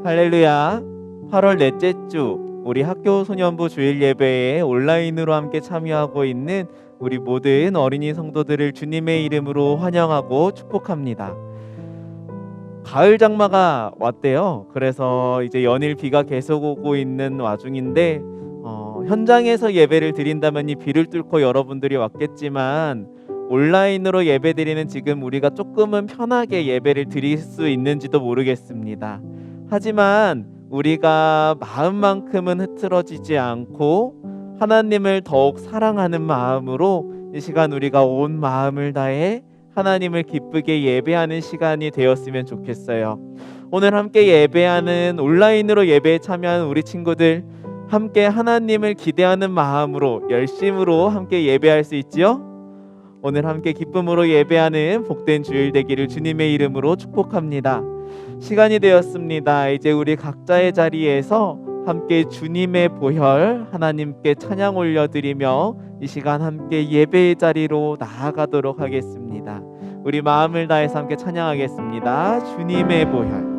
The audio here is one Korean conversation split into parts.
할렐루야. 8월 넷째 주 우리 학교 소년부 주일 예배에 온라인으로 함께 참여하고 있는 우리 모든 어린이 성도들을 주님의 이름으로 환영하고 축복합니다. 가을 장마가 왔대요. 그래서 이제 연일 비가 계속 오고 있는 와중인데 현장에서 예배를 드린다면 이 비를 뚫고 여러분들이 왔겠지만 온라인으로 예배 드리는 지금 우리가 조금은 편하게 예배를 드릴 수 있는지도 모르겠습니다. 하지만 우리가 마음만큼은 흐트러지지 않고 하나님을 더욱 사랑하는 마음으로 이 시간 우리가 온 마음을 다해 하나님을 기쁘게 예배하는 시간이 되었으면 좋겠어요. 오늘 함께 예배하는 온라인으로 예배에 참여하는 우리 친구들 함께 하나님을 기대하는 마음으로 열심으로 함께 예배할 수 있지요? 오늘 함께 기쁨으로 예배하는 복된 주일 되기를 주님의 이름으로 축복합니다. 시간이 되었습니다. 이제 우리 각자의 자리에서 함께 주님의 보혈 하나님께 찬양 올려드리며 이 시간 함께 예배의 자리로 나아가도록 하겠습니다. 우리 마음을 다해서 함께 찬양하겠습니다. 주님의 보혈.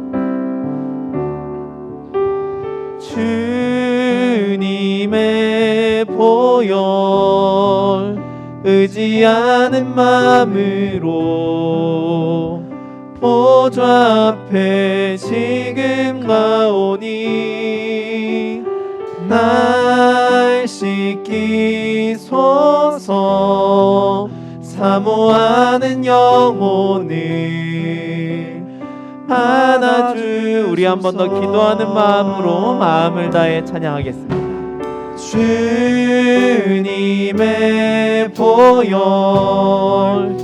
주님의 보혈 의지하는 마음으로 보좌 앞에 지금 가오니 날 씻기소서. 사모하는 영혼을 안아주. 우리 한 번 더 기도하는 마음으로 마음을 다해 찬양하겠습니다. 주님의 보혈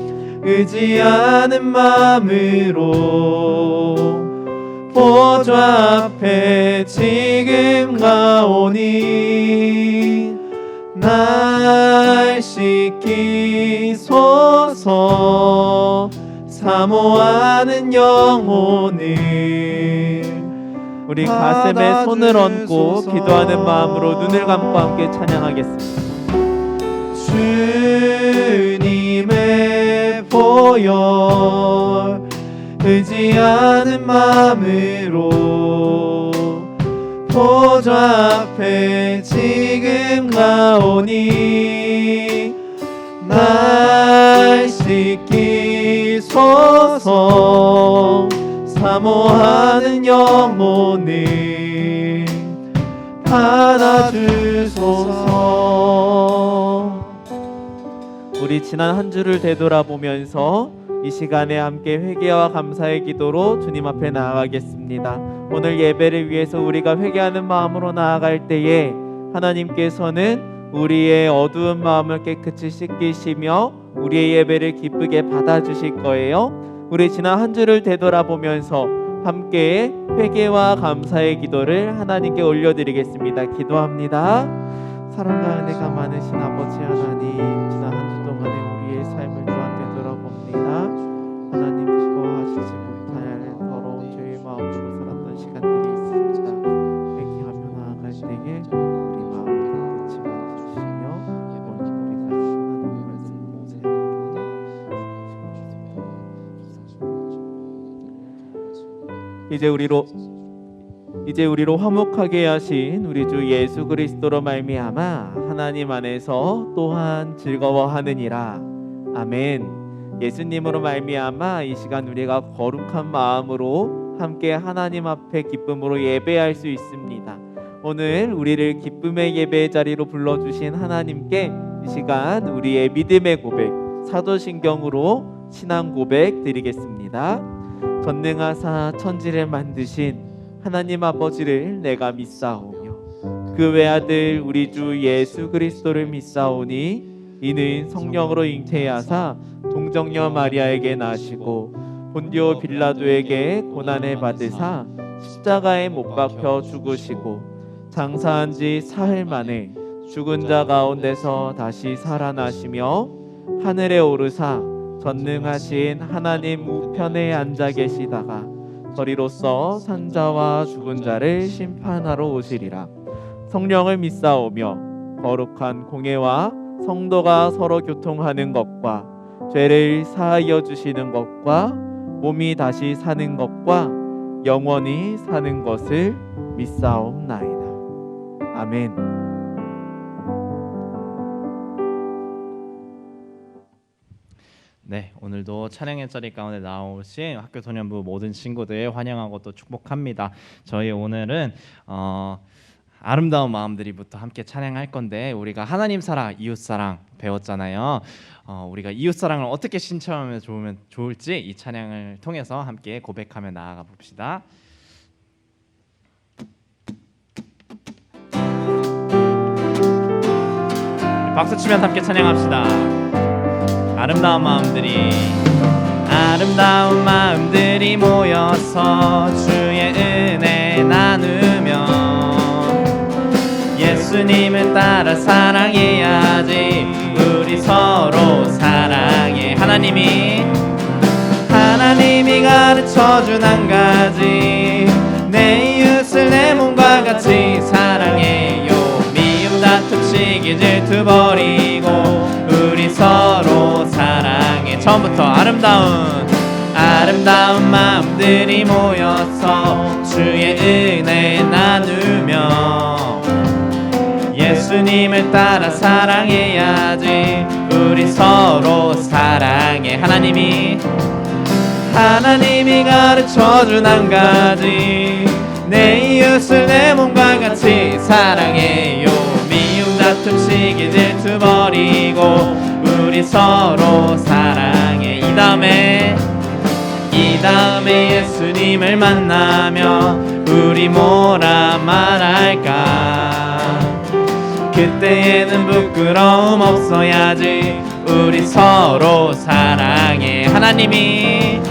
의지하는 마음으로 보좌 앞에 지금 가오니 날 씻기소서. 사모하는 영혼을. 우리 가슴에 손을 얹고 기도하는 마음으로 눈을 감고 함께 찬양하겠습니다. 주님의 보혈 의지하는 마음으로 보좌 앞에 지금 가오니 날 씻기소서. 사모하는 영혼을 받아주소서. 우리 지난 한 주를 되돌아보면서 이 시간에 함께 회개와 감사의 기도로 주님 앞에 나아가겠습니다. 오늘 예배를 위해서 우리가 회개하는 마음으로 나아갈 때에 하나님께서는 우리의 어두운 마음을 깨끗이 씻기시며 우리의 예배를 기쁘게 받아주실 거예요. 우리 지난 한 주를 되돌아보면서 함께 회개와 감사의 기도를 하나님께 올려드리겠습니다. 기도합니다. 사랑과 은혜가 많으신 아버지 하나님, 지난 한 주 동안에 우리의 삶을 또한 되돌아봅니다. 하나님 기뻐하시지 못할 더러운 죄의 마음으로 살았던 시간들이 있습니다. 회개하며 나아갈 때에 우리 마음을 깨끗이 만지시며 오늘 우리가 하나님의 말씀을 이제 우리로 화목하게 하신 우리 주 예수 그리스도로 말미암아 하나님 안에서 또한 즐거워하느니라. 아멘. 예수님으로 말미암아 이 시간 우리가 거룩한 마음으로 함께 하나님 앞에 기쁨으로 예배할 수 있습니다. 오늘 우리를 기쁨의 예배의 자리로 불러주신 하나님께 이 시간 우리의 믿음의 고백, 사도신경으로 신앙 고백 드리겠습니다. 전능하사 천지를 만드신 하나님 아버지를 내가 믿사오며 그 외아들 우리 주 예수 그리스도를 믿사오니 이는 성령으로 잉태하사 동정녀 마리아에게 나시고 본디오 빌라도에게 고난을 받으사 십자가에 못 박혀 죽으시고 장사한 지 사흘 만에 죽은 자 가운데서 다시 살아나시며 하늘에 오르사 전능하신 하나님 우편에 앉아 계시다가 저리로서 산자와 죽은 자를 심판하러 오시리라. 성령을 믿사오며 거룩한 공예와 성도가 서로 교통하는 것과 죄를 사하여 주시는 것과 몸이 다시 사는 것과 영원히 사는 것을 믿사옵나이다. 아멘. 네, 오늘도 찬양의 자리 가운데 나오신 학교 소년부 모든 친구들 환영하고 또 축복합니다. 저희 오늘은 아름다운 마음들이부터 함께 찬양할 건데, 우리가 하나님 사랑, 이웃 사랑 배웠잖아요. 우리가 이웃 사랑을 어떻게 신청하면 좋을지 이 찬양을 통해서 함께 고백하며 나아가 봅시다. 박수 치면서 함께 찬양합시다. 아름다운 마음들이 모여서 주의 은혜 나누며 예수님을 따라 사랑해야지. 우리 서로 사랑해. 하나님이 가르쳐준 한 가지, 내 이웃을 내 몸과 같이 사랑해요. 미움 다툼 시기 질투 버리고 우리 서로 사랑해. 처음부터 아름다운 마음들이 모여서 주의 은혜 나누며 예수님을 따라 사랑해야지. 우리 서로 사랑해. 하나님이 가르쳐준 한 가지, 내 이웃을 내 몸과 같이 사랑해요. 미움 다툼 시기 질투 버리고 우리 서로 사랑해. 이 다음에 예수님을 만나면 우리 뭐라 말할까? 그때에는 부끄러움 없어야지. 우리 서로 사랑해. 하나님이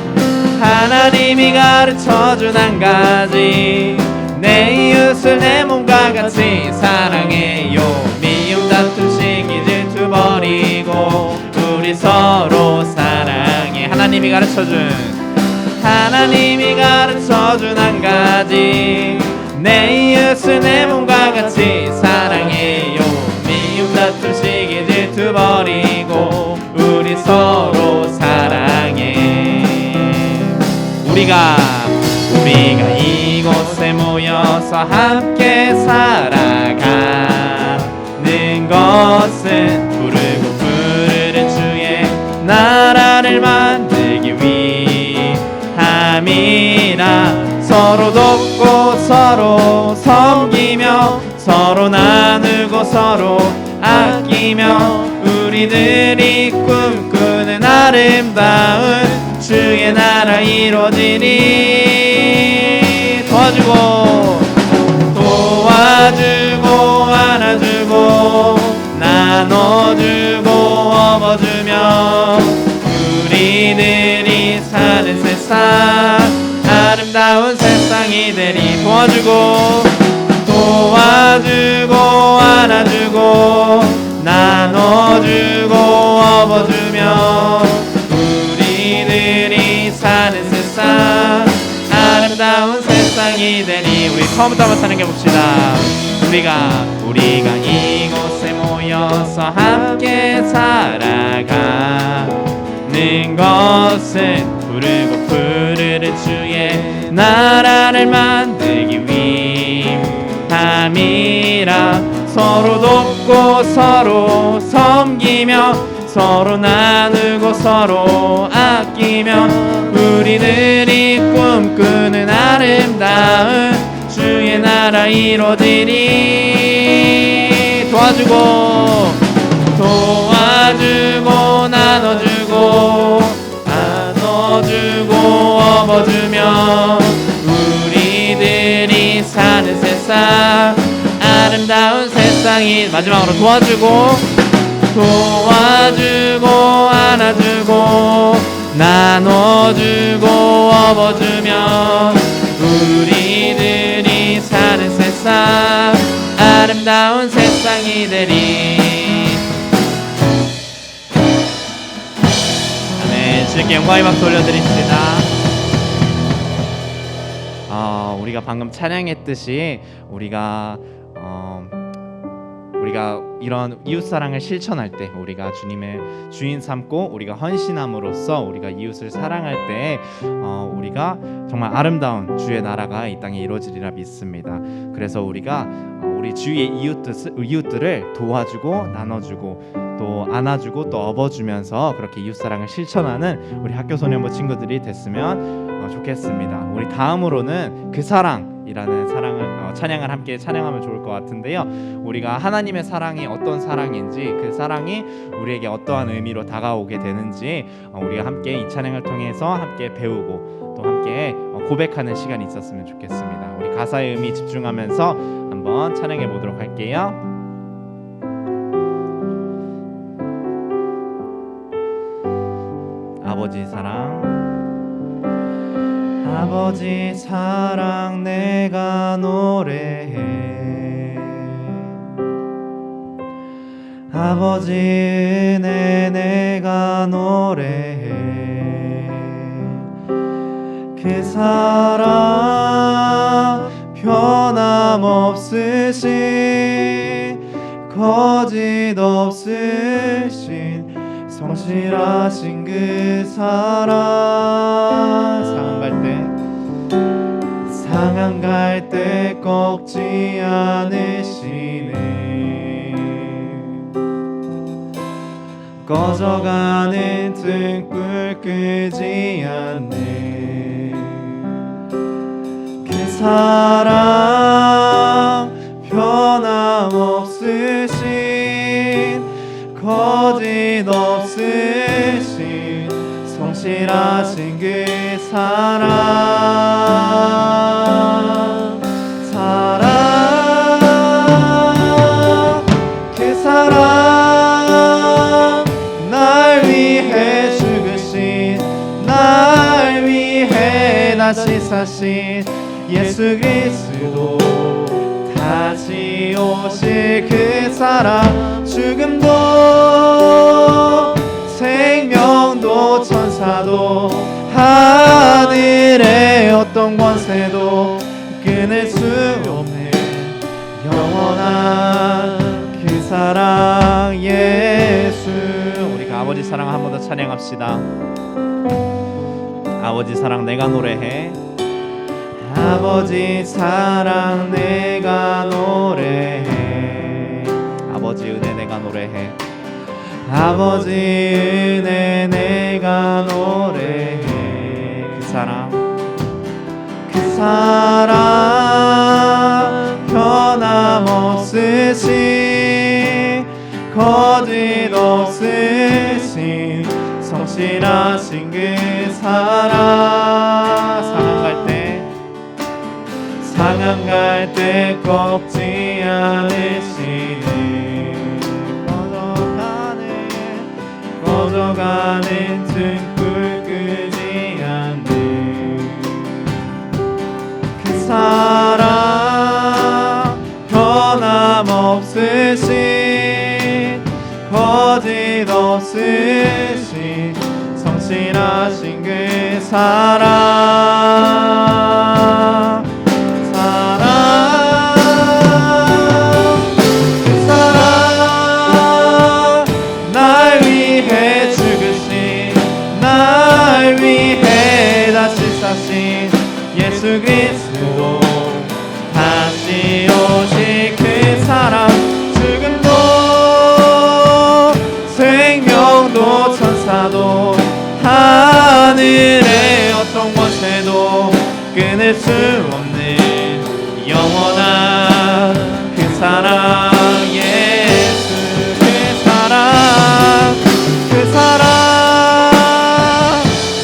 가르쳐준 한 가지, 내 이웃을 내 몸과 같이 사랑해요. 미움 다툼 시기 질투 버리고 우리 서로 사랑해. 하나님이 가르쳐준 한 가지, 내 이웃을 내 몸과 같이 사랑해요. 미움 다툼 시기 질투 버리고 우리 서로 사랑해. 우리가 이곳에 모여서 함께 살아가는 것은 부르는 주의 나라를 만들기 위함이라. 서로 돕고 서로 섬기며 서로 나누고 서로 아끼며 우리들이 꿈꾸는 아름다운 주의 나라 이루어지니. 도와주고 안아주고 나눠주고 업어주며 우리들이 사는 세상 아름다운 세상이 되리. 도와주고 안아주고 나눠주고 업어주며 우리들이 사는 세상 아름다운 세상이 되니. 우리 처음부터 한번 사는 게 봅시다. 우리가 이곳에 모여서 함께 살아가는 것은 부르는 주의 나라를 만들기 위함이라. 서로 돕고 서로 섬기며 서로 나누고 서로 아끼며 우리들이 꿈꾸는 아름다운 주의 나라 이루어지리. 도와주고 나눠주고 업어주며 우리들이 사는 세상 아름다운 세상이. 마지막으로 도와주고 안아주고 나눠주고 업어주며 우리들이 사는 세상 아름다운 세상이 되리. 네, 주님께 영광의 박수 올려드립니다. 우리가 방금 찬양했듯이 우리가 우리가 이런 이웃 사랑을 실천할 때, 우리가 주님의 주인 삼고 우리가 헌신함으로써 우리가 이웃을 사랑할 때 우리가 정말 아름다운 주의 나라가 이 땅에 이루어지리라 믿습니다. 그래서 우리가 우리 주위의 이웃들을 도와주고 나눠주고 또 안아주고 또 업어주면서 그렇게 이웃 사랑을 실천하는 우리 학교 소년부 친구들이 됐으면 좋겠습니다. 우리 다음으로는 그 사랑이라는 찬양을 함께 찬양하면 좋을 것 같은데요. 우리가 하나님의 사랑이 어떤 사랑인지, 그 사랑이 우리에게 어떠한 의미로 다가오게 되는지 우리가 함께 이 찬양을 통해서 함께 배우고 또 함께 고백하는 시간이 있었으면 좋겠습니다. 우리 가사의 의미 집중하면서 한번 찬양해 보도록 할게요. 아버지 사랑, 아버지 사랑 내가 노래해. 아버지 은혜 내가 노래해. 그 사랑 변함없으신 거짓 없으신 성실하신 그 사랑. 상한 갈 때 꺾지 않으시네. 꺼져가는 등불 끄지 않네. 그 사랑 변함없으신 거짓 없으신 성실하신 그 사랑. 그 사랑 날 위해 죽으신, 날 위해 다시 사신 예수 그리스도, 다시 오실 그 사랑. 죽음도 생명도 천사도 하늘의 어떤 권세도 끊을 수 없는 영원한 그 사랑 예수. 우리가 아버지 사랑 한 번 더 찬양합시다. 아버지 사랑 내가 노래해. 아버지 사랑 내가 노래해. 아버지 은혜 내가 노래해. 아버지 은혜 내가 노래해. 그 사랑, 그 사랑 변함없으신 거짓 없으신 성실하신 그 사랑. 상한 갈 때 꺾지 않으시네. 꺼져가는 등불 끄지 않네. 그 사랑 변함없으신 거짓 없으신 성실하신 그 사랑. 예수 그리스도, 다시 오실 그 사랑. 죽음도 생명도 천사도 하늘의 어떤 권세도 끊을 수 없는 영원한 그 사랑 예수. 그 사랑, 그 사랑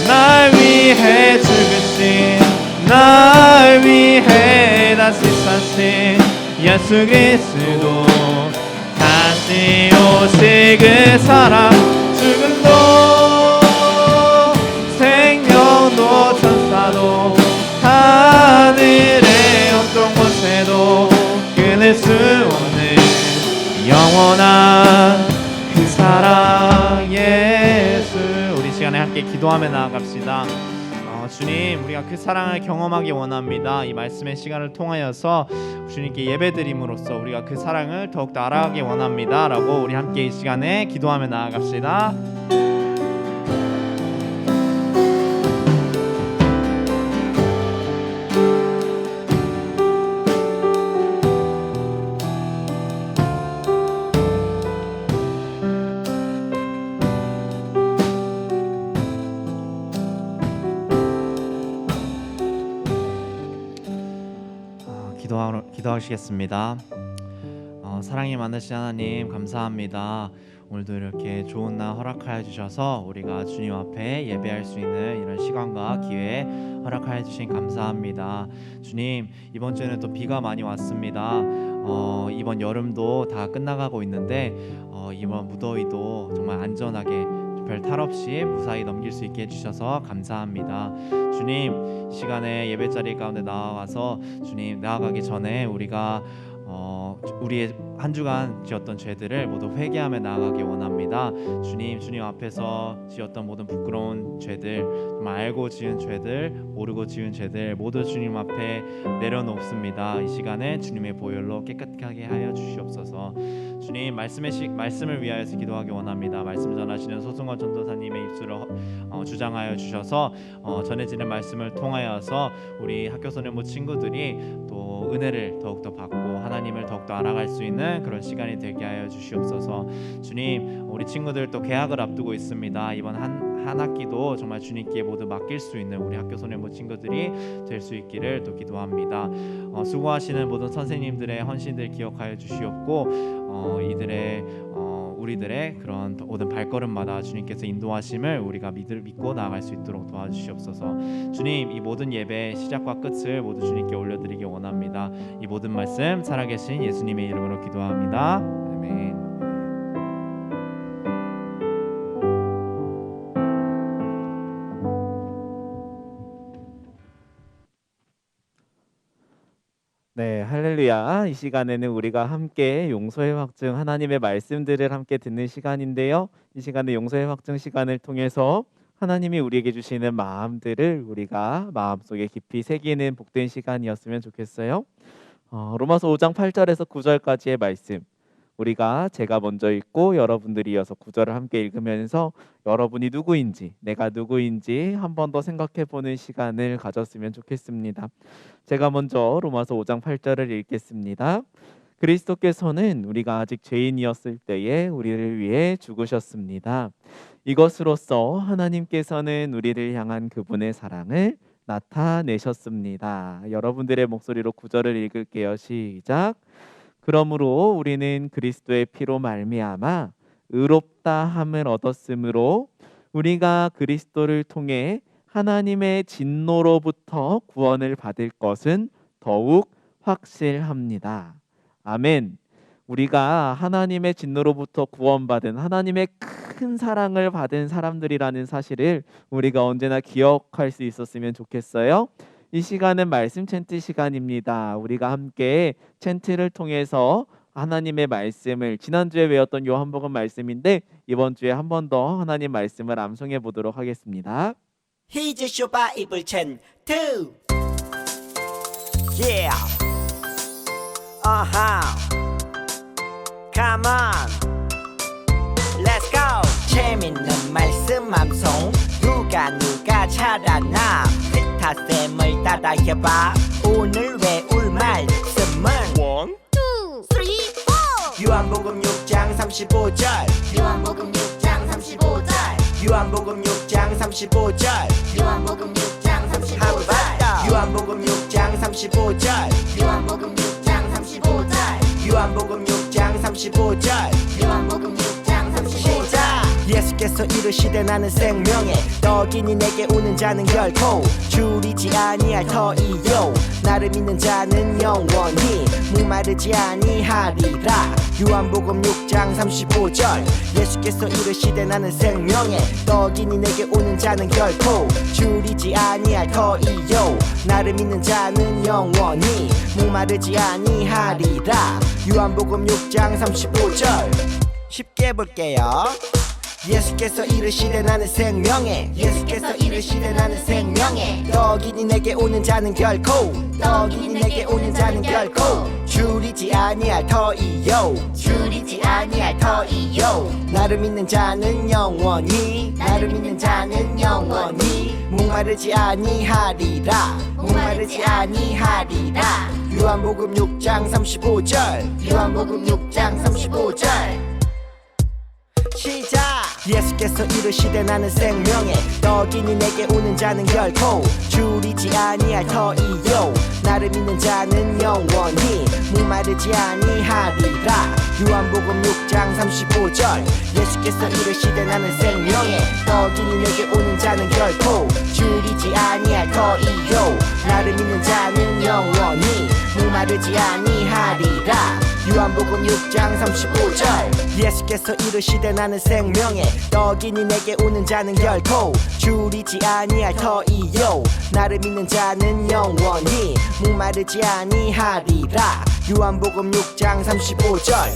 날 위해 죽으신, 날 위해 다시 사신 예수 그리스도, 다시 오실 그 사랑. 죽음도 생명도 천사도 하늘의 어떤 권세도 끊을 수 없는 영원한 그 사랑 예수. 우리 시간에 함께 기도하며 나아갑시다. 주님, 우리가 그 사랑을 경험하기 원합니다. 이 말씀의 시간을 통하여서 주님께 예배드림으로써 우리가 그 사랑을 더욱더 알아가기 원합니다 라고 우리 함께 이 시간에 기도하며 나아갑시다. 기도하시겠습니다. 사랑이 많으신 하나님 감사합니다. 오늘도 이렇게 좋은 날 허락하여 주셔서 우리가 주님 앞에 예배할 수 있는 이런 시간과 기회 허락하여 주신 감사합니다. 주님, 이번 주에는 또 비가 많이 왔습니다. 이번 여름도 다 끝나가고 있는데 이번 무더위도 정말 안전하게 별 탈 없이 무사히 넘길 수 있게 해주셔서 감사합니다. 주님, 이 시간에 예배자리 가운데 나아가서 주님 나아가기 전에 우리가 우리의 한 주간 지었던 죄들을 모두 회개하며 나아가기 원합니다. 주님 앞에서 지었던 모든 부끄러운 죄들, 정말 알고 지은 죄들, 모르고 지은 죄들 모두 주님 앞에 내려놓습니다. 이 시간에 주님의 보혈로 깨끗하게 하여 주시옵소서. 주님, 말씀을 위하여서 기도하기 원합니다. 말씀 전하시는 소승원 전도사님의 입술을 주장하여 주셔서 전해지는 말씀을 통하여서 우리 학교 소년부 친구들이 또 은혜를 더욱더 받고 하나님을 더욱더 알아갈 수 있는 그런 시간이 되게 하여 주시옵소서. 주님, 우리 친구들 또 개학을 앞두고 있습니다. 이번 한 학기도 정말 주님께 모두 맡길 수 있는 우리 학교 소년부 친구들이 될 수 있기를 또 기도합니다. 수고하시는 모든 선생님들의 헌신들 기억하여 주시옵고 우리들의 그런 모든 발걸음마다 주님께서 인도하심을 우리가 믿고 나아갈 수 있도록 도와주시옵소서. 주님, 이 모든 예배 시작과 끝을 모두 주님께 올려드리기 원합니다. 이 모든 말씀 살아계신 예수님의 이름으로 기도합니다. 아멘. 네, 할렐루야. 이 시간에는 우리가 함께 용서의 확증 하나님의 말씀들을 함께 듣는 시간인데요. 이 시간에 용서의 확증 시간을 통해서 하나님이 우리에게 주시는 마음들을 우리가 마음속에 깊이 새기는 복된 시간이었으면 좋겠어요. 로마서 5장 8절에서 9절까지의 말씀, 우리가 제가 먼저 읽고 여러분들이 이어서 9절을 함께 읽으면서 여러분이 누구인지, 내가 누구인지 한 번 더 생각해보는 시간을 가졌으면 좋겠습니다. 제가 먼저 로마서 5장 8절을 읽겠습니다. 그리스도께서는 우리가 아직 죄인이었을 때에 우리를 위해 죽으셨습니다. 이것으로써 하나님께서는 우리를 향한 그분의 사랑을 나타내셨습니다. 여러분들의 목소리로 9절을 읽을게요. 시작. 그러므로 우리는 그리스도의 피로 말미암아 의롭다 함을 얻었으므로 우리가 그리스도를 통해 하나님의 진노로부터 구원을 받을 것은 더욱 확실합니다. 아멘. 우리가 하나님의 진노로부터 구원받은 하나님의 큰 사랑을 받은 사람들이라는 사실을 우리가 언제나 기억할 수 있었으면 좋겠어요. 이 시간은 말씀 챈트 시간입니다. 우리가 함께 챈트를 통해서 하나님의 말씀을, 지난주에 외웠던 요한복음 말씀인데 이번 주에 한 번 더 하나님 말씀을 암송해 보도록 하겠습니다. Here's your Bible chant 2. Yeah. Come on. Let's go. 재밌는 말씀 암송. 누가 잘하나. 피타쌤을 따라해봐. 오늘 외울 말씀은 1, 2, 3, 4 요한복음 6장 35절. 요한복음 6장 35절 요한복음 6장 35절. 요한복음 6장 35절 요한복음 6장 35절. 요한복음 6장 35절 요한복음 6장 35절. 요한복음 6장 35절 예수께서 이르시되 나는 생명의 떡이니 내게 오는 자는 결코 줄이지 아니할 터이요 나를 믿는 자는 영원히 목마르지 아니하리라. 요한복음 6장 35절. 예수께서 이르시되 나는 생명의 떡이니 내게 오는 자는 결코 줄이지 아니할 터이요 나를 믿는 자는 영원히 목마르지 아니하리라. 요한복음 6장 35절. 쉽게 볼게요. 예수께서 이르시되 나는 생명에 예수께서 이르시되 나는 생명에 떡이니 내게 오는 자는 결코 떡이니 내게 오는 자는 결코 줄이지 아니할 터이요 줄이지 아니할 터이요 나를 믿는 자는 영원히 나를 믿는 자는 영원히 목마르지 아니하리라 목마르지 아니하리라 요한복음 6장 35절 요한복음 6장 35절 시작 예수께서 이르시되 나는 생명에 떡이니 내게 오는 자는 결코 줄이지 아니할 터이요 나를 믿는 자는 영원히 목마르지 아니하리라 요한복음 6장 35절 예수께서 이르시되 나는 생명에 떡이니 내게 오는 자는 결코 줄이지 아니할 터이요 나를 믿는 자는 영원히 목마르지 아니하리라 요한복음 6장 35절 예수께서 이르시되 나는 생명에 떡이니 내게 오는 자는 결코 줄이지 아니할 터이요 나를 믿는 자는 영원히 목마르지 아니하리라 요한복음 6장 35절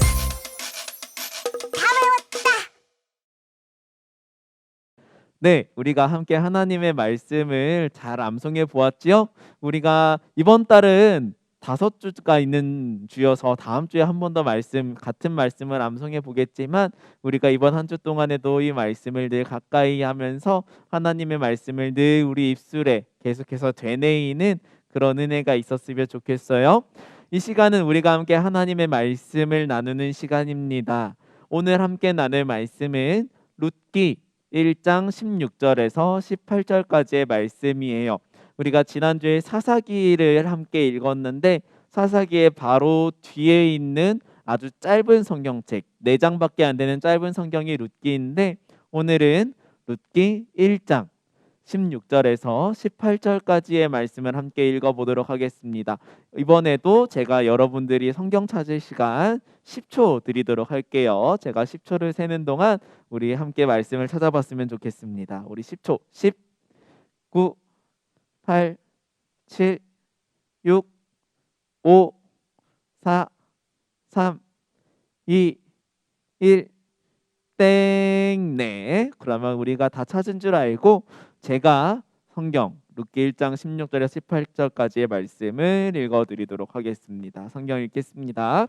네, 우리가 함께 하나님의 말씀을 잘 암송해 보았지요? 우리가 이번 달은 5주가 있는 주여서 다음 주에 한 번 더 같은 말씀을 암송해 보겠지만 우리가 이번 한 주 동안에도 이 말씀을 늘 가까이 하면서 하나님의 말씀을 늘 우리 입술에 계속해서 되뇌이는 그런 은혜가 있었으면 좋겠어요. 이 시간은 우리가 함께 하나님의 말씀을 나누는 시간입니다. 오늘 함께 나눌 말씀은 룻기 1장 16절에서 18절까지의 말씀이에요. 우리가 지난주에 사사기를 함께 읽었는데 사사기의 바로 뒤에 있는 아주 짧은 성경책 4장밖에 안 되는 짧은 성경이 룻기인데 오늘은 룻기 1장 16절에서 18절까지의 말씀을 함께 읽어보도록 하겠습니다. 이번에도 제가 여러분들이 성경 찾을 시간 10초 드리도록 할게요. 제가 10초를 세는 동안 우리 함께 말씀을 찾아봤으면 좋겠습니다. 우리 10초 10, 9, 8, 7, 6, 5, 4, 3, 2, 1, 땡. 네, 그러면 우리가 다 찾은 줄 알고 제가 성경 룻기 1장 16절에서 18절까지의 말씀을 읽어드리도록 하겠습니다. 성경 읽겠습니다.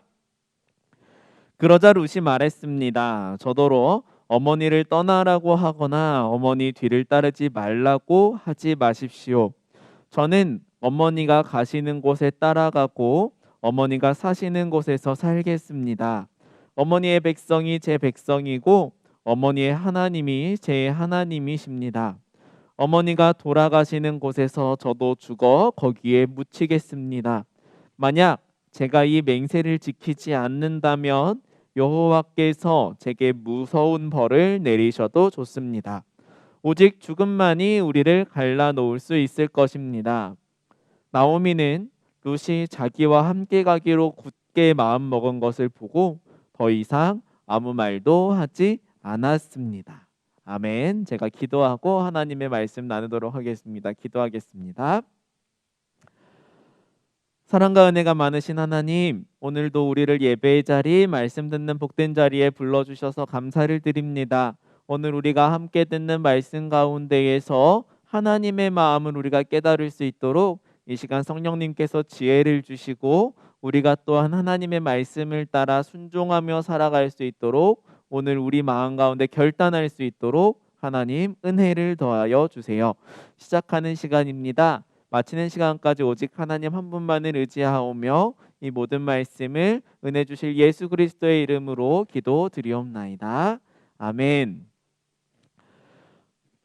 그러자 룻이 말했습니다. 저더러 어머니를 떠나라고 하거나 어머니 뒤를 따르지 말라고 하지 마십시오. 저는 어머니가 가시는 곳에 따라가고 어머니가 사시는 곳에서 살겠습니다. 어머니의 백성이 제 백성이고 어머니의 하나님이 제 하나님이십니다. 어머니가 돌아가시는 곳에서 저도 죽어 거기에 묻히겠습니다. 만약 제가 이 맹세를 지키지 않는다면 여호와께서 제게 무서운 벌을 내리셔도 좋습니다. 오직 죽음만이 우리를 갈라놓을 수 있을 것입니다. 나오미는 룻이 자기와 함께 가기로 굳게 마음먹은 것을 보고 더 이상 아무 말도 하지 않았습니다. 아멘. 제가 기도하고 하나님의 말씀 나누도록 하겠습니다. 기도하겠습니다. 사랑과 은혜가 많으신 하나님, 오늘도 우리를 예배의 자리, 말씀 듣는 복된 자리에 불러주셔서 감사를 드립니다. 오늘 우리가 함께 듣는 말씀 가운데에서 하나님의 마음을 우리가 깨달을 수 있도록 이 시간 성령님께서 지혜를 주시고 우리가 또한 하나님의 말씀을 따라 순종하며 살아갈 수 있도록 오늘 우리 마음 가운데 결단할 수 있도록 하나님 은혜를 더하여 주세요. 시작하는 시간입니다. 마치는 시간까지 오직 하나님 한 분만을 의지하오며 이 모든 말씀을 은혜 주실 예수 그리스도의 이름으로 기도드리옵나이다. 아멘.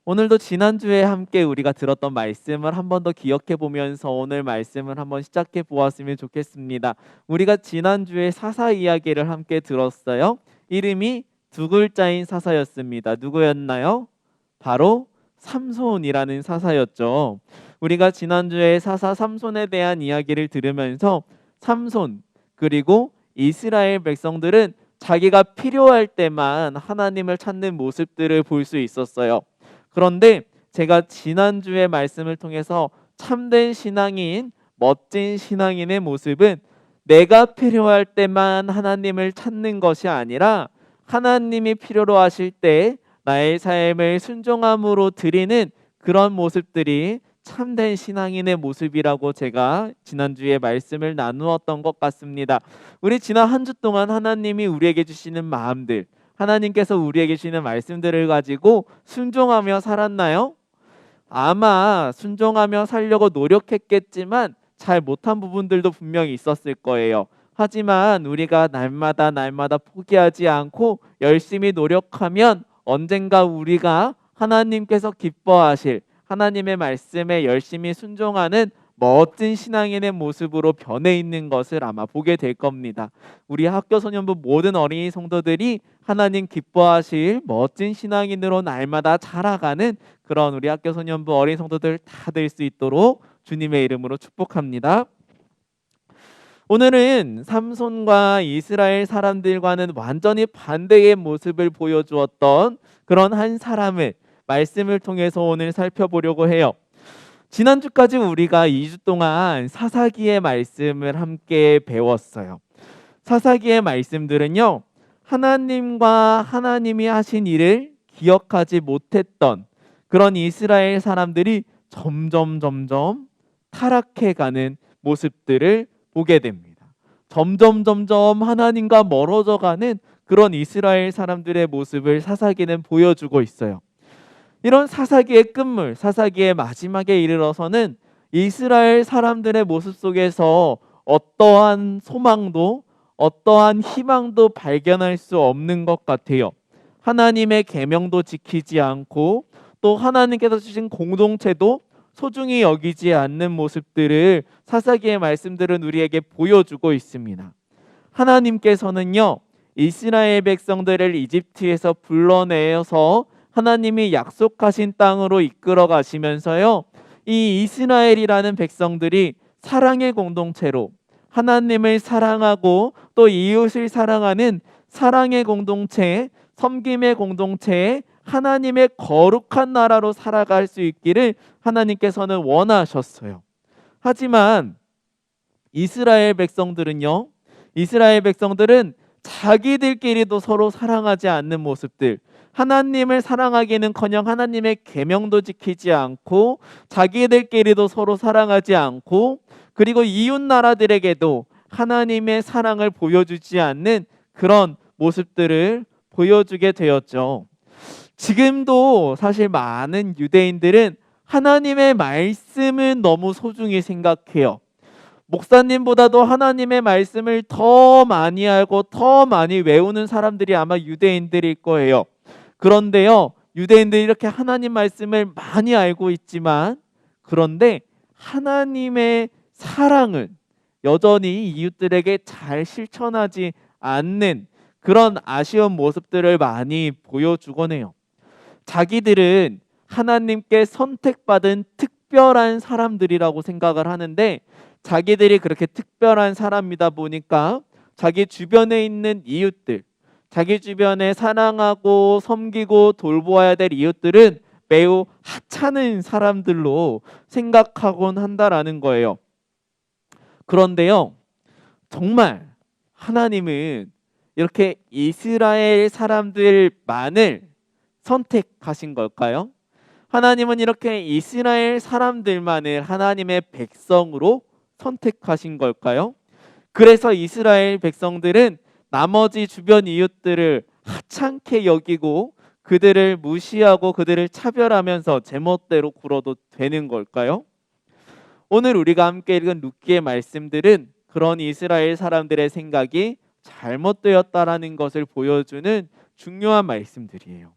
오늘도 지난주에 함께 우리가 들었던 말씀을 한 번 더 기억해 보면서 오늘 말씀을 한번 시작해 보았으면 좋겠습니다. 우리가 지난주에 사사 이야기를 함께 들었어요. 이름이 2글자인 사사였습니다. 누구였나요? 바로 삼손이라는 사사였죠. 우리가 지난주에 사사 삼손에 대한 이야기를 들으면서 삼손 그리고 이스라엘 백성들은 자기가 필요할 때만 하나님을 찾는 모습들을 볼 수 있었어요. 그런데 제가 지난주의 말씀을 통해서 참된 신앙인, 멋진 신앙인의 모습은 내가 필요할 때만 하나님을 찾는 것이 아니라 하나님이 필요로 하실 때 나의 삶을 순종함으로 드리는 그런 모습들이 참된 신앙인의 모습이라고 제가 지난주에 말씀을 나누었던 것 같습니다. 우리 지난 한 주 동안 하나님이 우리에게 주시는 마음들, 하나님께서 우리에게 주시는 말씀들을 가지고 순종하며 살았나요? 아마 순종하며 살려고 노력했겠지만 잘 못한 부분들도 분명히 있었을 거예요. 하지만 우리가 날마다 포기하지 않고 열심히 노력하면 언젠가 우리가 하나님께서 기뻐하실 하나님의 말씀에 열심히 순종하는 멋진 신앙인의 모습으로 변해 있는 것을 아마 보게 될 겁니다. 우리 학교 소년부 모든 어린이 성도들이 하나님 기뻐하실 멋진 신앙인으로 날마다 자라가는 그런 우리 학교 소년부 어린이 성도들 다 될 수 있도록 주님의 이름으로 축복합니다. 오늘은 삼손과 이스라엘 사람들과는 완전히 반대의 모습을 보여주었던 그런 한 사람을 말씀을 통해서 오늘 살펴보려고 해요. 지난주까지 우리가 2주 동안 사사기의 말씀을 함께 배웠어요. 사사기의 말씀들은요, 하나님과 하나님이 하신 일을 기억하지 못했던 그런 이스라엘 사람들이 점점 타락해가는 모습들을 보게 됩니다. 점점 하나님과 멀어져가는 그런 이스라엘 사람들의 모습을 사사기는 보여주고 있어요. 이런 사사기의 끝물, 사사기의 마지막에 이르러서는 이스라엘 사람들의 모습 속에서 어떠한 소망도 어떠한 희망도 발견할 수 없는 것 같아요. 하나님의 계명도 지키지 않고 또 하나님께서 주신 공동체도 소중히 여기지 않는 모습들을 사사기의 말씀들은 우리에게 보여주고 있습니다. 하나님께서는요, 이스라엘 백성들을 이집트에서 불러내어서 하나님이 약속하신 땅으로 이끌어 가시면서요, 이 이스라엘이라는 백성들이 사랑의 공동체로 하나님을 사랑하고 또 이웃을 사랑하는 사랑의 공동체, 섬김의 공동체에 하나님의 거룩한 나라로 살아갈 수 있기를 하나님께서는 원하셨어요. 하지만 이스라엘 백성들은 자기들끼리도 서로 사랑하지 않는 모습들, 하나님을 사랑하기는커녕 하나님의 계명도 지키지 않고 자기들끼리도 서로 사랑하지 않고 그리고 이웃 나라들에게도 하나님의 사랑을 보여주지 않는 그런 모습들을 보여주게 되었죠. 지금도 사실 많은 유대인들은 하나님의 말씀은 너무 소중히 생각해요. 목사님보다도 하나님의 말씀을 더 많이 알고 더 많이 외우는 사람들이 아마 유대인들일 거예요. 그런데요, 유대인들이 이렇게 하나님 말씀을 많이 알고 있지만 그런데 하나님의 사랑은 여전히 이웃들에게 잘 실천하지 않는 그런 아쉬운 모습들을 많이 보여주곤 해요. 자기들은 하나님께 선택받은 특별한 사람들이라고 생각을 하는데 자기들이 그렇게 특별한 사람이다 보니까 자기 주변에 있는 이웃들, 자기 주변에 사랑하고 섬기고 돌보아야 될 이웃들은 매우 하찮은 사람들로 생각하곤 한다라는 거예요. 그런데요, 정말 하나님은 이렇게 이스라엘 사람들만을 선택하신 걸까요? 하나님은 이렇게 이스라엘 사람들만을 하나님의 백성으로 선택하신 걸까요? 그래서 이스라엘 백성들은 나머지 주변 이웃들을 하찮게 여기고 그들을 무시하고 그들을 차별하면서 제멋대로 굴어도 되는 걸까요? 오늘 우리가 함께 읽은 룻기의 말씀들은 그런 이스라엘 사람들의 생각이 잘못되었다라는 것을 보여주는 중요한 말씀들이에요.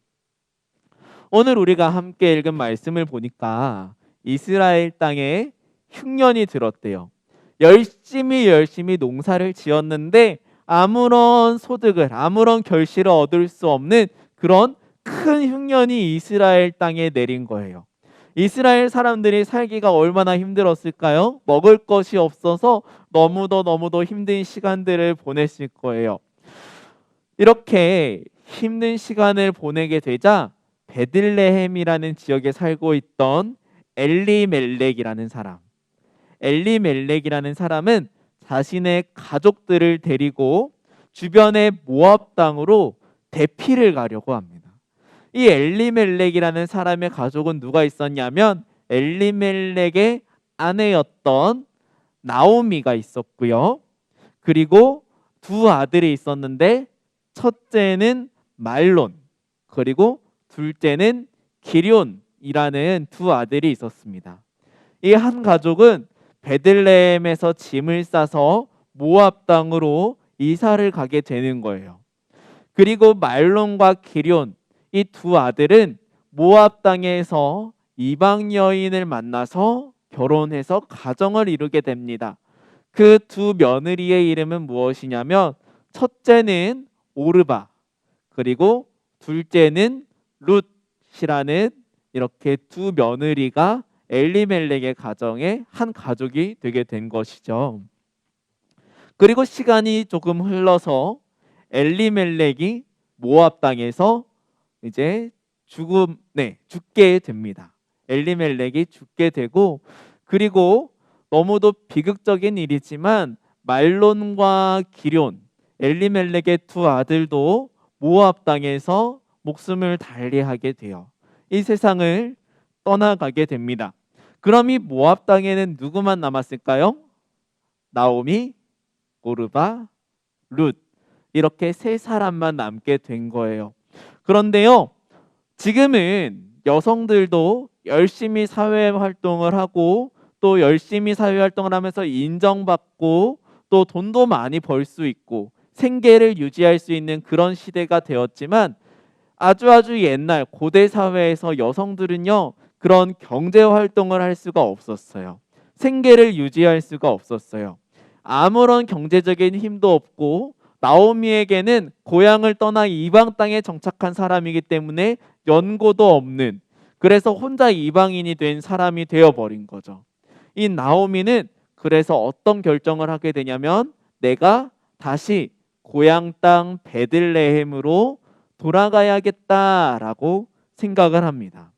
오늘 우리가 함께 읽은 말씀을 보니까 이스라엘 땅에 흉년이 들었대요. 열심히 농사를 지었는데 아무런 소득을, 아무런 결실을 얻을 수 없는 그런 큰 흉년이 이스라엘 땅에 내린 거예요. 이스라엘 사람들이 살기가 얼마나 힘들었을까요? 먹을 것이 없어서 너무도 힘든 시간들을 보냈을 거예요. 이렇게 힘든 시간을 보내게 되자 베들레헴이라는 지역에 살고 있던 엘리멜렉이라는 사람은 자신의 가족들을 데리고 주변의 모압 땅으로 대피를 가려고 합니다. 이 엘리멜렉이라는 사람의 가족은 누가 있었냐면 엘리멜렉의 아내였던 나오미가 있었고요. 그리고 두 아들이 있었는데 첫째는 말론, 그리고 둘째는 기럨이라는 두 아들이 있었습니다. 이 한 가족은 베들레헴에서 짐을 싸서 모압 땅으로 이사를 가게 되는 거예요. 그리고 말론과 기럨, 이 두 아들은 모압 땅에서 이방 여인을 만나서 결혼해서 가정을 이루게 됩니다. 그 두 며느리의 이름은 무엇이냐면 첫째는 오르바, 그리고 둘째는 룻이라는 이렇게 두 며느리가 엘리멜렉의 가정의 한 가족이 되게 된 것이죠. 그리고 시간이 조금 흘러서 엘리멜렉이 모압 땅에서 이제 죽게 됩니다. 엘리멜렉이 죽게 되고, 그리고 너무도 비극적인 일이지만 말론과 기럨, 엘리멜렉의 두 아들도 모압 땅에서 목숨을 달리하게 돼요. 이 세상을 떠나가게 됩니다. 그럼 이 모압 땅에는 누구만 남았을까요? 나오미, 오르바, 룻, 이렇게 세 사람만 남게 된 거예요. 그런데요, 지금은 여성들도 열심히 사회 활동을 하고 또 열심히 사회 활동을 하면서 인정받고 또 돈도 많이 벌 수 있고 생계를 유지할 수 있는 그런 시대가 되었지만 아주 옛날 고대 사회에서 여성들은요, 그런 경제 활동을 할 수가 없었어요. 생계를 유지할 수가 없었어요. 아무런 경제적인 힘도 없고 나오미에게는 고향을 떠나 이방 땅에 정착한 사람이기 때문에 연고도 없는, 그래서 혼자 이방인이 된 사람이 되어버린 거죠. 이 나오미는 그래서 어떤 결정을 하게 되냐면 내가 다시 고향 땅 베들레헴으로 돌아가야겠다라고 생각을 합니다.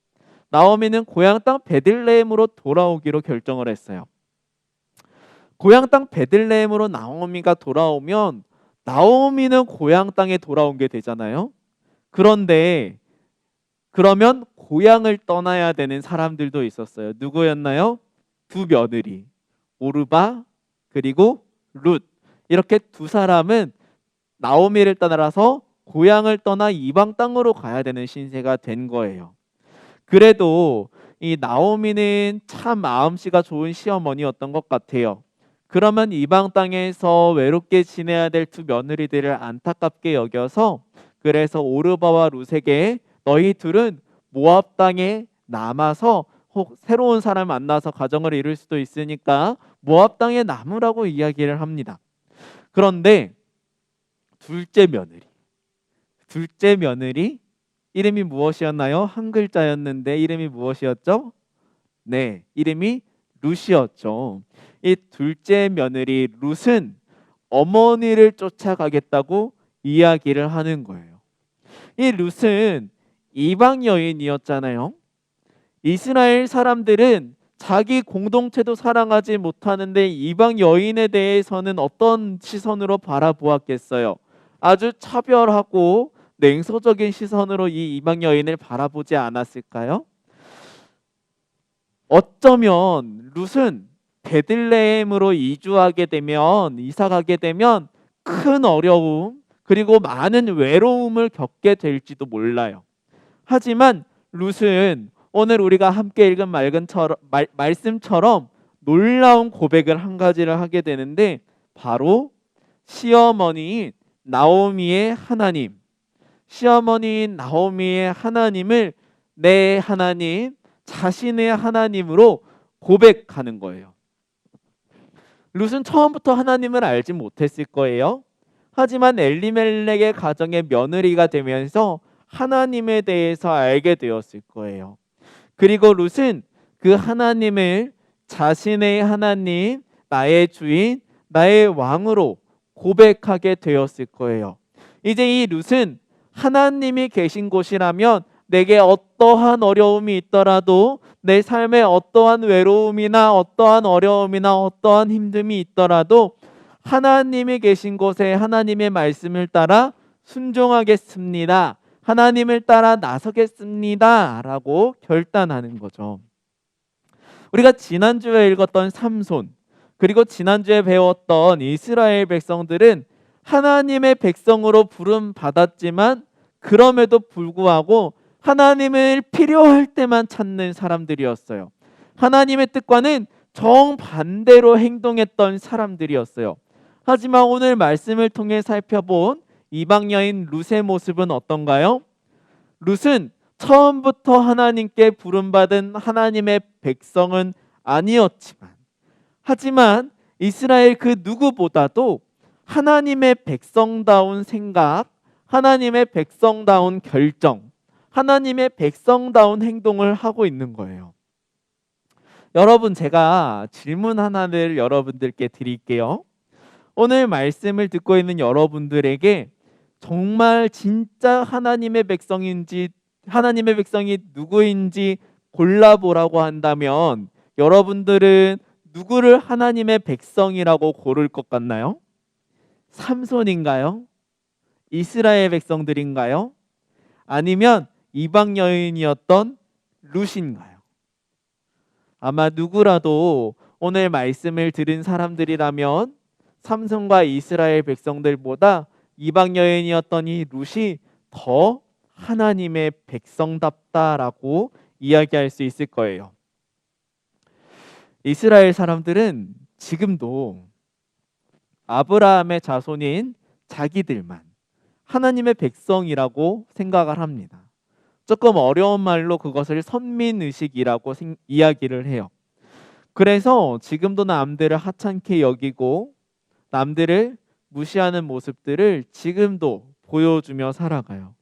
나오미는 고향 땅 베들레헴으로 돌아오기로 결정을 했어요. 고향 땅 베들레헴으로 나오미가 돌아오면 나오미는 고향 땅에 돌아온 게 되잖아요. 그런데 그러면 고향을 떠나야 되는 사람들도 있었어요. 누구였나요? 두 며느리, 오르바 그리고 룻. 이렇게 두 사람은 나오미를 따라서 고향을 떠나 이방 땅으로 가야 되는 신세가 된 거예요. 그래도 이 나오미는 참 마음씨가 좋은 시어머니였던 것 같아요. 그러면 이방 땅에서 외롭게 지내야 될 두 며느리들을 안타깝게 여겨서, 그래서 오르바와 룻에게 너희 둘은 모압 땅에 남아서 혹 새로운 사람 만나서 가정을 이룰 수도 있으니까 모압 땅에 남으라고 이야기를 합니다. 그런데 둘째 며느리 이름이 무엇이었나요? 한 글자였는데 이름이 무엇이었죠? 네, 이름이 룻이었죠. 이 둘째 며느리 룻은 어머니를 쫓아가겠다고 이야기를 하는 거예요. 이 룻은 이방 여인이었잖아요. 이스라엘 사람들은 자기 공동체도 사랑하지 못하는데 이방 여인에 대해서는 어떤 시선으로 바라보았겠어요? 아주 차별하고 냉소적인 시선으로 이 이방 여인을 바라보지 않았을까요? 어쩌면 룻은 베들레헴으로 이사가게 되면 큰 어려움 그리고 많은 외로움을 겪게 될지도 몰라요. 하지만 룻은 오늘 우리가 함께 읽은 말씀처럼 놀라운 고백을 한 가지를 하게 되는데, 바로 시어머니인 나오미의 하나님을 내 하나님, 자신의 하나님으로 고백하는 거예요. 룻은 처음부터 하나님을 알지 못했을 거예요. 하지만 엘리멜렉의 가정의 며느리가 되면서 하나님에 대해서 알게 되었을 거예요. 그리고 룻은 그 하나님을 자신의 하나님, 나의 주인, 나의 왕으로 고백하게 되었을 거예요. 이제 이 룻은 하나님이 계신 곳이라면 내게 어떠한 어려움이 있더라도, 내 삶에 어떠한 외로움이나 어떠한 어려움이나 어떠한 힘듦이 있더라도 하나님이 계신 곳에 하나님의 말씀을 따라 순종하겠습니다 하나님을 따라 나서겠습니다 라고 결단하는 거죠. 우리가 지난주에 읽었던 삼손, 그리고 지난주에 배웠던 이스라엘 백성들은 하나님의 백성으로 부름 받았지만 그럼에도 불구하고 하나님을 필요할 때만 찾는 사람들이었어요. 하나님의 뜻과는 정반대로 행동했던 사람들이었어요. 하지만 오늘 말씀을 통해 살펴본 이방 여인 룻의 모습은 어떤가요? 룻은 처음부터 하나님께 부름받은 하나님의 백성은 아니었지만, 하지만 이스라엘 그 누구보다도 하나님의 백성다운 생각, 하나님의 백성다운 결정, 하나님의 백성다운 행동을 하고 있는 거예요. 여러분, 제가 질문 하나를 여러분들께 드릴게요. 오늘 말씀을 듣고 있는 여러분들에게 정말 진짜 하나님의 백성인지, 하나님의 백성이 누구인지 골라보라고 한다면 여러분들은 누구를 하나님의 백성이라고 고를 것 같나요? 삼손인가요? 이스라엘 백성들인가요? 아니면 이방 여인이었던 룻인가요? 아마 누구라도 오늘 말씀을 들은 사람들이라면 삼손과 이스라엘 백성들보다 이방 여인이었던 이 룻이 더 하나님의 백성답다라고 이야기할 수 있을 거예요. 이스라엘 사람들은 지금도 아브라함의 자손인 자기들만 하나님의 백성이라고 생각을 합니다. 조금 어려운 말로 그것을 선민의식이라고 이야기를 해요. 그래서 지금도 남들을 하찮게 여기고 남들을 무시하는 모습들을 지금도 보여주며 살아가요.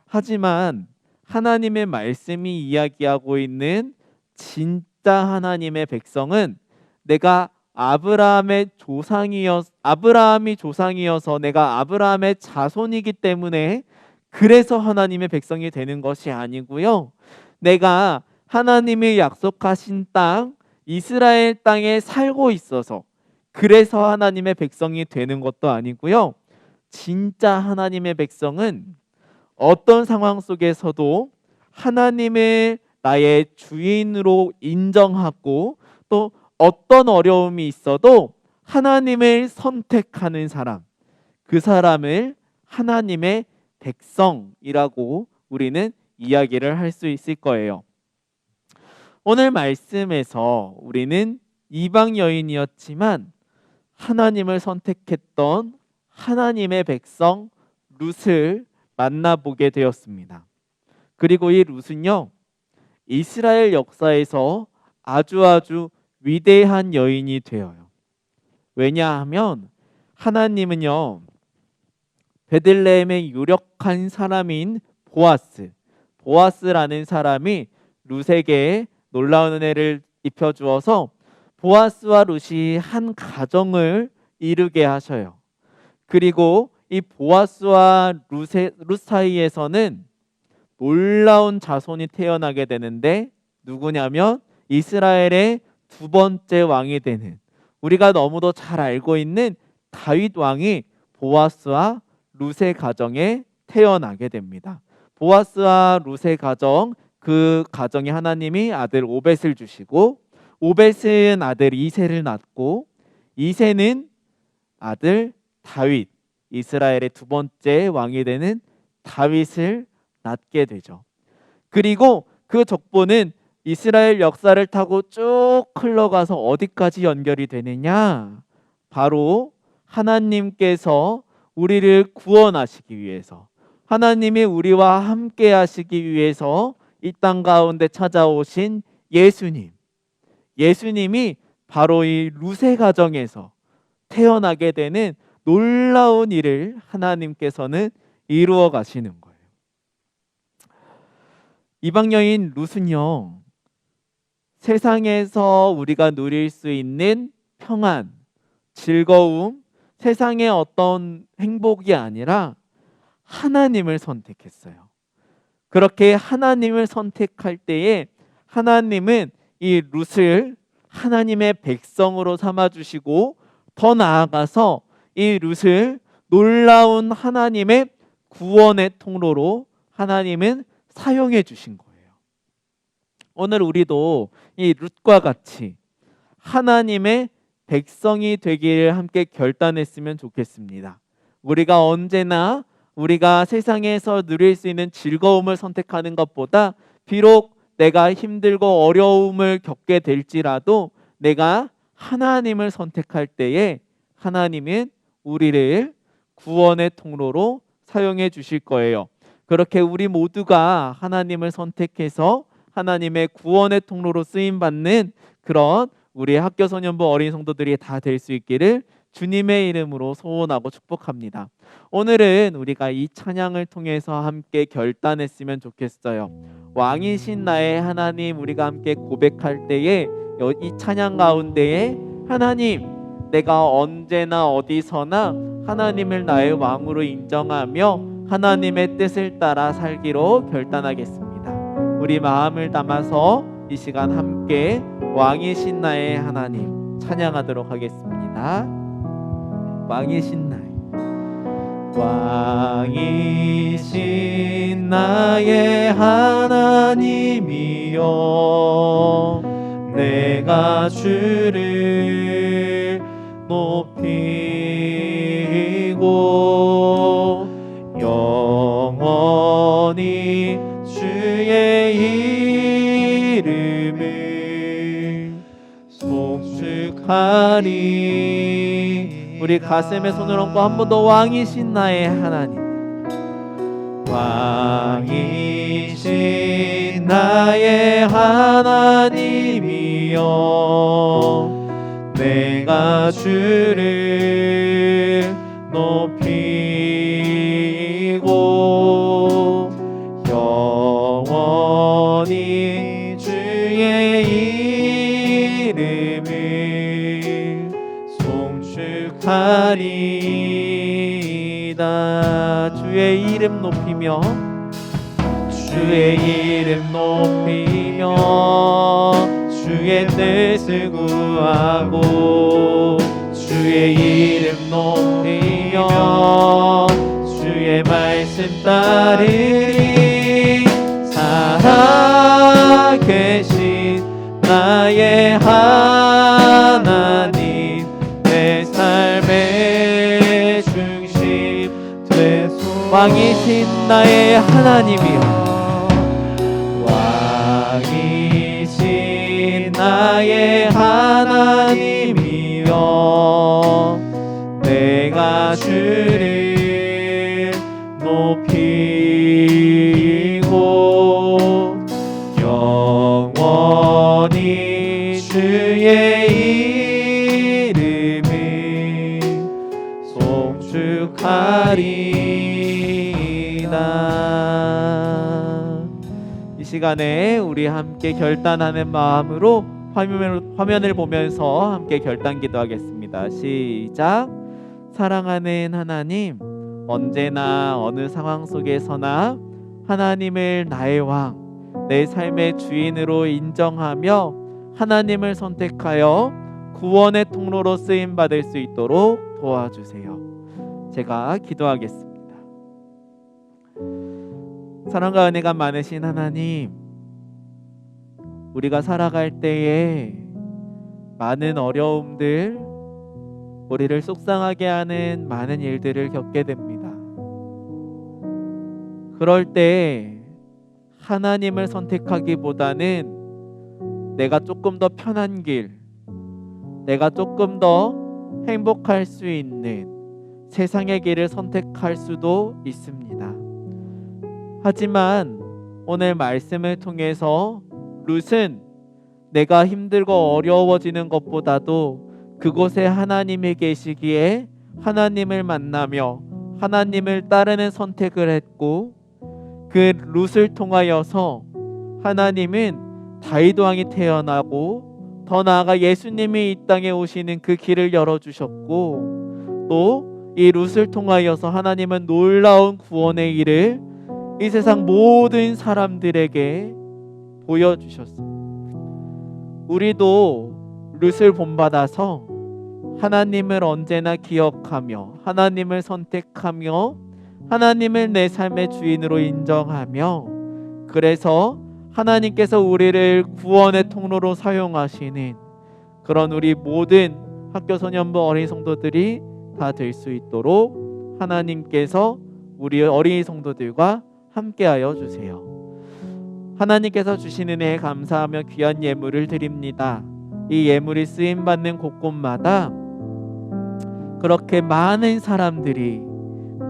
하지만 하나님의 말씀이 이야기하고 있는 진짜 하나님의 백성은 내가 아브라함이 조상이어서 내가 아브라함의 자손이기 때문에 그래서 하나님의 백성이 되는 것이 아니고요. 내가 하나님이 약속하신 땅, 이스라엘 땅에 살고 있어서 그래서 하나님의 백성이 되는 것도 아니고요. 진짜 하나님의 백성은 어떤 상황 속에서도 하나님을 나의 주인으로 인정하고 또 어떤 어려움이 있어도 하나님을 선택하는 사람, 그 사람을 하나님의 백성이라고 우리는 이야기를 할 수 있을 거예요. 오늘 말씀에서 우리는 이방 여인이었지만 하나님을 선택했던 하나님의 백성 룻을 만나보게 되었습니다. 그리고 이 룻은요, 이스라엘 역사에서 아주 위대한 여인이 되어요. 왜냐하면 하나님은요, 베들레헴의 유력한 사람인 보아스라는 사람이 룻에게 놀라운 은혜를 입혀주어서 보아스와 룻이 한 가정을 이루게 하셔요. 그리고 이 보아스와 룻 사이에서는 놀라운 자손이 태어나게 되는데 누구냐면 이스라엘의 두 번째 왕이 되는, 우리가 너무도 잘 알고 있는 다윗 왕이 보아스와 룻의 가정에 태어나게 됩니다. 보아스와 룻의 가정, 그 가정에 하나님이 아들 오벳을 주시고, 오벳은 아들 이새를 낳고, 이새는 아들 다윗, 이스라엘의 두 번째 왕이 되는 다윗을 낳게 되죠. 그리고 그 족보는 이스라엘 역사를 타고 쭉 흘러가서 어디까지 연결이 되느냐? 바로 하나님께서 우리를 구원하시기 위해서, 하나님이 우리와 함께 하시기 위해서 이 땅 가운데 찾아오신 예수님이 바로 이 룻의 가정에서 태어나게 되는 놀라운 일을 하나님께서는 이루어 가시는 거예요. 이방 여인 룻은요, 세상에서 우리가 누릴 수 있는 평안, 즐거움, 세상의 어떤 행복이 아니라 하나님을 선택했어요. 그렇게 하나님을 선택할 때에 하나님은 이 룻을 하나님의 백성으로 삼아주시고, 더 나아가서 이 룻을 놀라운 하나님의 구원의 통로로 하나님은 사용해 주신 거예요. 오늘 우리도 이 룻과 같이 하나님의 백성이 되기를 함께 결단했으면 좋겠습니다. 우리가 언제나 우리가 세상에서 누릴 수 있는 즐거움을 선택하는 것보다 비록 내가 힘들고 어려움을 겪게 될지라도 내가 하나님을 선택할 때에 하나님은 우리를 구원의 통로로 사용해 주실 거예요. 그렇게 우리 모두가 하나님을 선택해서 하나님의 구원의 통로로 쓰임받는 그런 우리 학교 소년부 어린 성도들이 다 될 수 있기를 주님의 이름으로 소원하고 축복합니다. 오늘은 우리가 이 찬양을 통해서 함께 결단했으면 좋겠어요. 왕이신 나의 하나님, 우리가 함께 고백할 때에 이 찬양 가운데에 하나님, 내가 언제나 어디서나 하나님을 나의 왕으로 인정하며 하나님의 뜻을 따라 살기로 결단하겠습니다. 우리 마음을 담아서 이 시간 함께 왕이신 나의 하나님 찬양하도록 하겠습니다. 왕이신 나의 왕이신 나의 하나님이여, 내가 주를 높이고 영원히 주의 이름을 송축하리. 우리 가슴에 손을 얹고 한 번 더 왕이신 나의 하나님, 왕이신 나의 하나님이여, 내가 주를 높이고 영원히 주의 이름을 송축하리다. 주의 이름 높이며 주의 이름 높이며 주의 뜻을 구하고 주의 이름 높이며 주의 말씀 따르리. 살아계신 나의 하나님, 내 삶의 중심 되소. 왕이신 나의 하나님이여, 왕이신 나의 하나님이여, 내가 주를 높이고 영원히 주의 이름을 송축하리다. 이 시간에 우리 함께 결단하는 마음으로 화면을 보면서 함께 결단 기도하겠습니다. 시작. 사랑하는 하나님, 언제나 어느 상황 속에서나 하나님을 나의 왕, 내 삶의 주인으로 인정하며 하나님을 선택하여 구원의 통로로 쓰임 받을 수 있도록 도와주세요. 제가 기도하겠습니다. 사랑과 은혜가 많으신 하나님, 우리가 살아갈 때에 많은 어려움들, 우리를 속상하게 하는 많은 일들을 겪게 됩니다. 그럴 때 하나님을 선택하기보다는 내가 조금 더 편한 길, 내가 조금 더 행복할 수 있는 세상의 길을 선택할 수도 있습니다. 하지만 오늘 말씀을 통해서 룻은 내가 힘들고 어려워지는 것보다도 그곳에 하나님이 계시기에 하나님을 만나며 하나님을 따르는 선택을 했고, 그 룻을 통하여서 하나님은 다윗 왕이 태어나고 더 나아가 예수님이 이 땅에 오시는 그 길을 열어주셨고, 또 이 룻을 통하여서 하나님은 놀라운 구원의 일을 이 세상 모든 사람들에게 보여주셨습니다. 우리도 룻을 본받아서 하나님을 언제나 기억하며 하나님을 선택하며 하나님을 내 삶의 주인으로 인정하며, 그래서 하나님께서 우리를 구원의 통로로 사용하시는 그런 우리 모든 학교 소년부 어린이 성도들이 다 될 수 있도록 하나님께서 우리 어린이 성도들과 함께하여 주세요. 하나님께서 주신 은혜에 감사하며 귀한 예물을 드립니다. 이 예물이 쓰임받는 곳곳마다 그렇게 많은 사람들이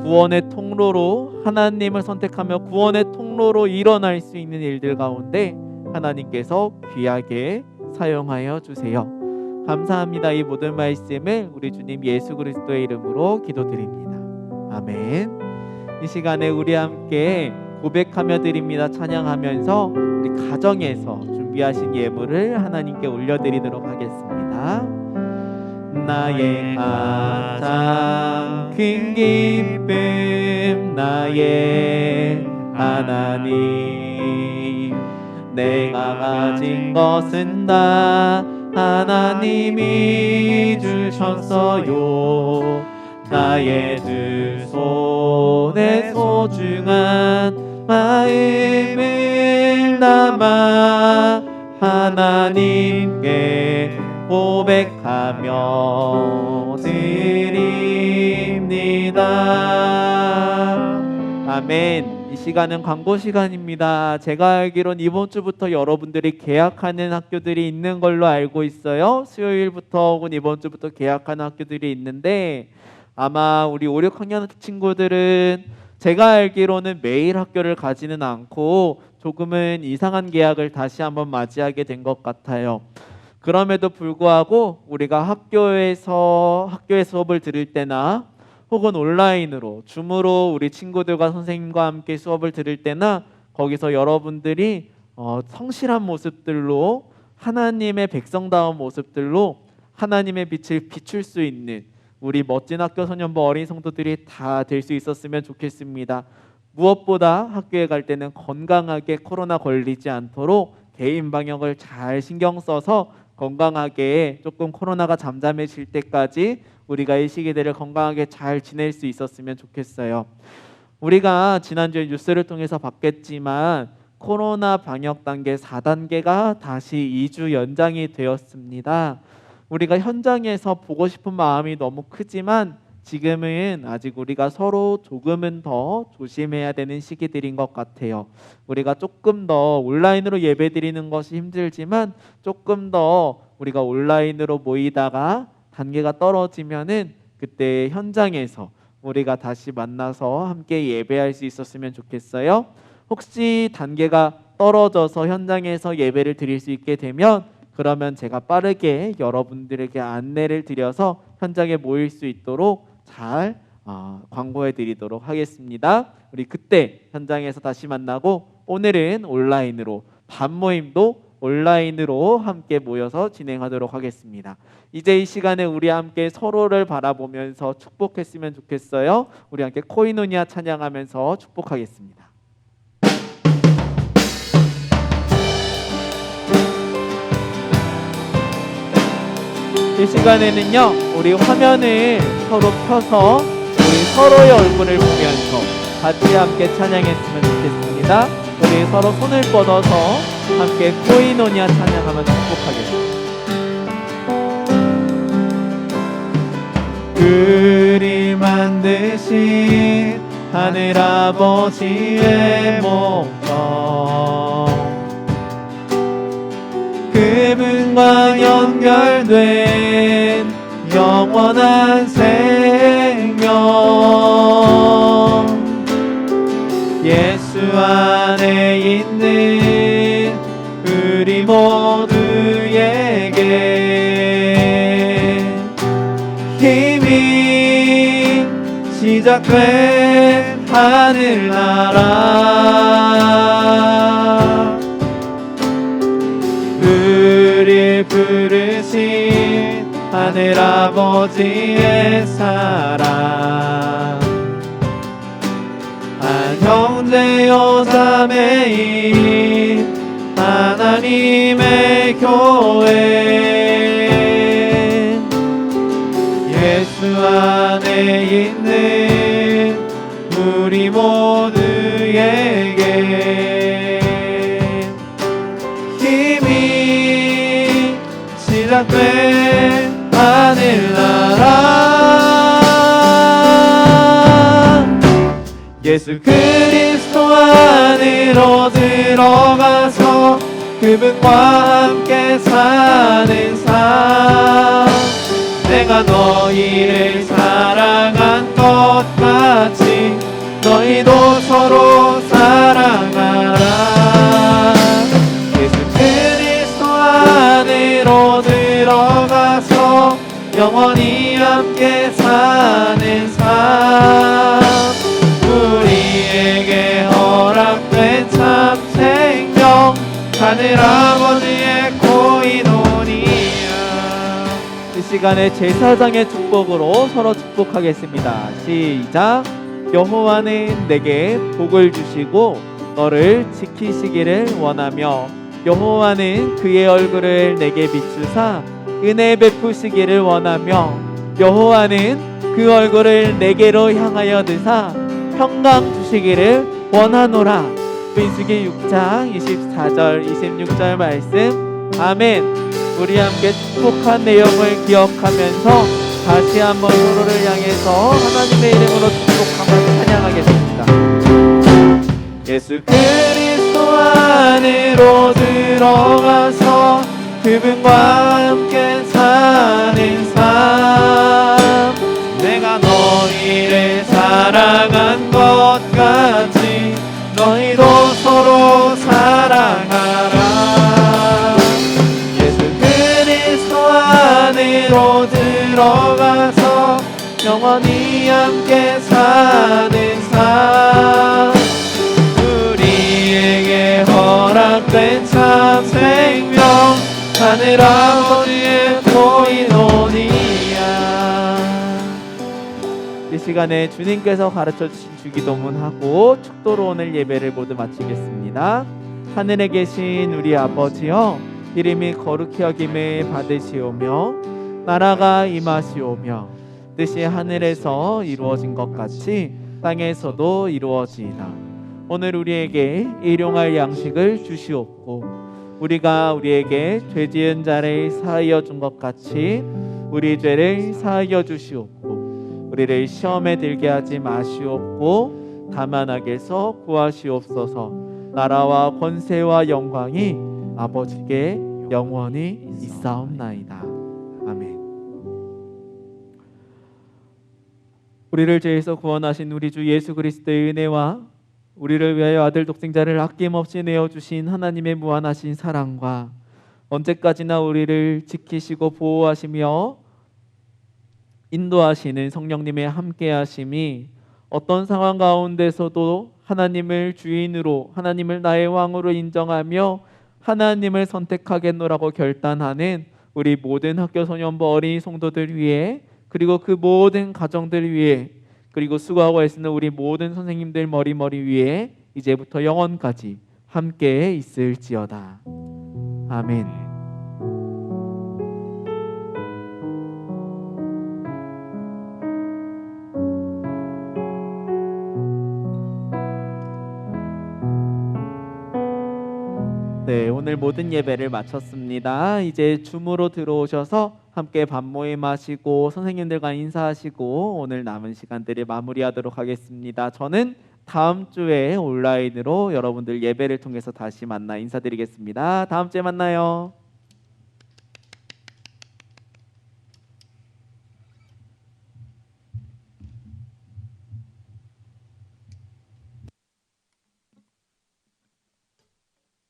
구원의 통로로, 하나님을 선택하며 구원의 통로로 일어날 수 있는 일들 가운데 하나님께서 귀하게 사용하여 주세요. 감사합니다. 이 모든 말씀을 우리 주님 예수 그리스도의 이름으로 기도드립니다. 아멘. 이 시간에 우리 함께 고백하며 드립니다. 찬양하면서 우리 가정에서 준비하신 예물을 하나님께 올려드리도록 하겠습니다. 나의 가장 큰 기쁨, 나의 하나님, 내가 가진 것은 다 하나님이 주셨어요. 나의 두 손에 소중한 마음을 담아 하나님께 고백하며 드립니다. 아멘. 이 시간은 광고 시간입니다. 제가 알기론 이번 주부터 여러분들이 계약하는 학교들이 있는 걸로 알고 있어요. 수요일부터 혹은 이번 주부터 계약하는 학교들이 있는데, 아마 우리 5, 6학년 친구들은 제가 알기로는 매일 학교를 가지는 않고 조금은 이상한 계약을 다시 한번 맞이하게 된 것 같아요. 그럼에도 불구하고 우리가 학교에서 수업을 들을 때나 혹은 온라인으로 줌으로 우리 친구들과 선생님과 함께 수업을 들을 때나 거기서 여러분들이 성실한 모습들로, 하나님의 백성다운 모습들로 하나님의 빛을 비출 수 있는 우리 멋진 학교 소년부 어린이 성도들이 다 될 수 있었으면 좋겠습니다. 무엇보다 학교에 갈 때는 건강하게 코로나 걸리지 않도록 개인 방역을 잘 신경 써서 건강하게 조금 코로나가 잠잠해질 때까지 우리가 이 시기들을 건강하게 잘 지낼 수 있었으면 좋겠어요. 우리가 지난주에 뉴스를 통해서 봤겠지만 코로나 방역 단계 4단계가 다시 2주 연장이 되었습니다. 우리가 현장에서 보고 싶은 마음이 너무 크지만 지금은 아직 우리가 서로 조금은 더 조심해야 되는 시기들인 것 같아요. 우리가 조금 더 온라인으로 예배 드리는 것이 힘들지만 조금 더 우리가 온라인으로 모이다가 단계가 떨어지면은 그때 현장에서 우리가 다시 만나서 함께 예배할 수 있었으면 좋겠어요. 혹시 단계가 떨어져서 현장에서 예배를 드릴 수 있게 되면 그러면 제가 빠르게 여러분들에게 안내를 드려서 현장에 모일 수 있도록 잘 광고해 드리도록 하겠습니다. 우리 그때 현장에서 다시 만나고, 오늘은 온라인으로 밤 모임도 온라인으로 함께 모여서 진행하도록 하겠습니다. 이제 이 시간에 우리 함께 서로를 바라보면서 축복했으면 좋겠어요. 우리 함께 코이노니아 찬양하면서 축복하겠습니다. 이 시간에는요, 우리 화면을 서로 펴서 우리 서로의 얼굴을 보면서 같이 함께 찬양했으면 좋겠습니다. 우리 서로 손을 뻗어서 함께 코이노니아 찬양하면서 축복하겠습니다. 그리 만드신 하늘아버지의 목적, 그분과 연결된 영원한 생명, 예수 안에 있는 우리 모두에게 이미 시작된 하늘나라, 우리 부르신 하늘아버지의 사랑, 한 형제여 자매인 하나님의 교회, 예수 안에 있는 우리 시작된 하늘나라 예수 그리스도 안으로 들어가서 그분과 함께 사는 삶 내가 너희를 사랑한 것 같이 너희도 서로 사랑하라 예수 그리스도 안으로 들어가서 영원히 함께 사는 삶 우리에게 허락된 참 생명 하늘 아버지의 고인원이야 이 시간에 제사장의 축복으로 서로 축복하겠습니다. 시작 여호와는 내게 복을 주시고 너를 지키시기를 원하며 여호와는 그의 얼굴을 내게 비추사 은혜 베푸시기를 원하며 여호와는 그 얼굴을 내게로 향하여 드사 평강 주시기를 원하노라 민수기 6장 24절 26절 말씀 아멘 우리 함께 축복한 내용을 기억하면서 다시 한번 서로를 향해서 하나님의 이름으로 축복하며 찬양하겠습니다. 예수 그리스도 안으로 들어가서 그분과 함께 사는 삶 내가 너희를 사랑한 것 같이 너희도 서로 사랑하라 예수 그리스도 안으로 들어가서 영원히 함께 사는 삶 우리에게 허락된 참 생명 하늘 아버지의 보이노니야 이 시간에 주님께서 가르쳐주신 주기도문하고 축도로 오늘 예배를 모두 마치겠습니다. 하늘에 계신 우리 아버지여 이름이 거룩히 여김을 받으시오며 나라가 임하시오며 뜻이 하늘에서 이루어진 것 같이 땅에서도 이루어지이다. 오늘 우리에게 일용할 양식을 주시옵고 우리가 우리에게 죄 지은 자를 사하여 준 것 같이 우리 죄를 사하여 주시옵고 우리를 시험에 들게 하지 마시옵고 다만 악에서 구하시옵소서. 나라와 권세와 영광이 아버지께 영원히 있사옵나이다. 아멘. 우리를 죄에서 구원하신 우리 주 예수 그리스도의 은혜와 우리를 위하여 아들 독생자를 아낌없이 내어주신 하나님의 무한하신 사랑과 언제까지나 우리를 지키시고 보호하시며 인도하시는 성령님의 함께하심이 어떤 상황 가운데서도 하나님을 주인으로 하나님을 나의 왕으로 인정하며 하나님을 선택하겠노라고 결단하는 우리 모든 학교소년부 어린이 성도들 위해 그리고 그 모든 가정들 위해 그리고 수고하고 애쓰는 우리 모든 선생님들 머리 위에 이제부터 영원까지 함께 있을지어다. 아멘. 네, 오늘 모든 예배를 마쳤습니다. 이제 줌으로 들어오셔서 함께 밥 모임 하시고 선생님들과 인사하시고 오늘 남은 시간들을 마무리하도록 하겠습니다. 저는 다음 주에 온라인으로 여러분들 예배를 통해서 다시 만나 인사드리겠습니다. 다음 주에 만나요.